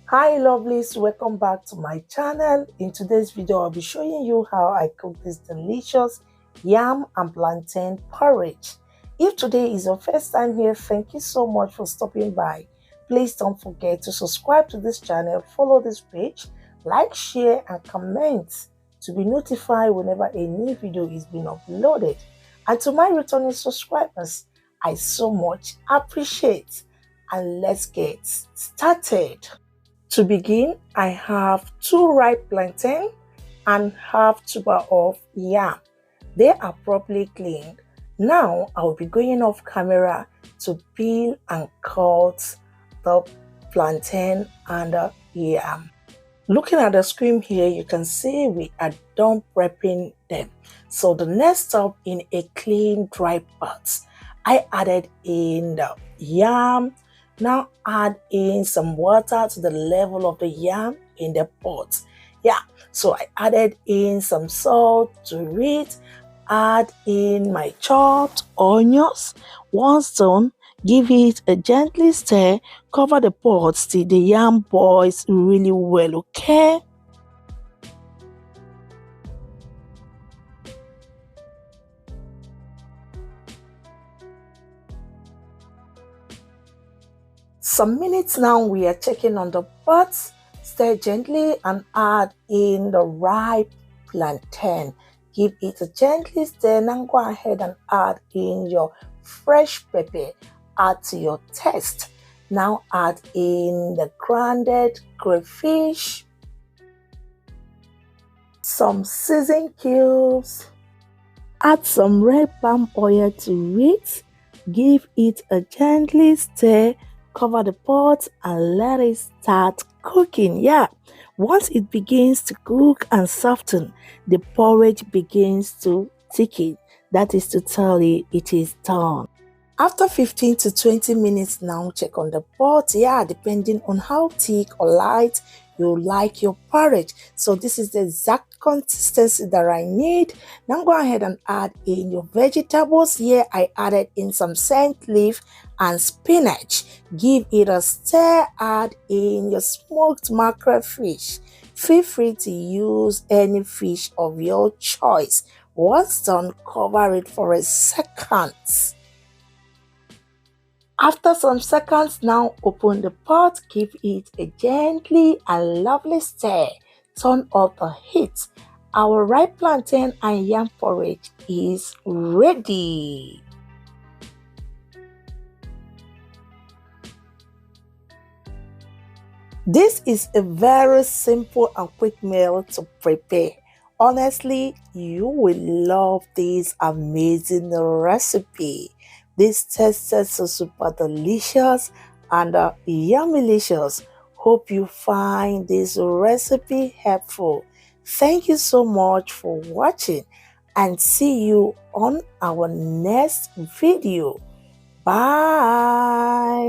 Hi lovelies, welcome back to my channel. In today's video I'll be showing you how I cook this delicious yam and plantain porridge. If today is your first time here, thank you so much for stopping by. Please don't forget to subscribe to this channel, follow this page, like, share and comment to be notified whenever a new video is being uploaded. And to my returning subscribers, I so much appreciate. And let's get started. To begin, I have 2 ripe plantain and half tuber of yam. They are properly cleaned. Now I will be going off camera to peel and cut the plantain and the yam. Looking at the screen here, you can see we are done prepping them. So the next step, in a clean dry pot, I added in the yam. Now add in some water to the level of the yam in the pot. Yeah, so I added in some salt to it, add in my chopped onions. Once done, give it a gently stir, cover the pot till the yam boils really well, okay? Some minutes now, we are checking on the pot. Stir gently and add in the ripe plantain. Give it a gently stir. Now go ahead and add in your fresh pepper. Add to your taste. Now add in the grounded crayfish, some seasoned cubes. Add some red palm oil to it. Give it a gently stir. Cover the pot and let it start cooking. Yeah, once it begins to cook and soften, the porridge begins to thicken. That is to tell you it is done. After 15 to 20 minutes now, check on the pot. Yeah, depending on how thick or light you like your porridge. So this is the exact consistency that I need. Now go ahead and add in your vegetables. Here I added in some scent leaf and spinach. Give it a stir. Add in your smoked mackerel fish. Feel free to use any fish of your choice. Once done, cover it for a second. After some seconds, now open the pot, give it a gently and lovely stir. Turn up the heat. Our ripe plantain and yam porridge is ready. This is a very simple and quick meal to prepare. Honestly, you will love this amazing recipe. This tasted so super delicious and yummy-licious. Hope you find this recipe helpful. Thank you so much for watching and see you on our next video. Bye.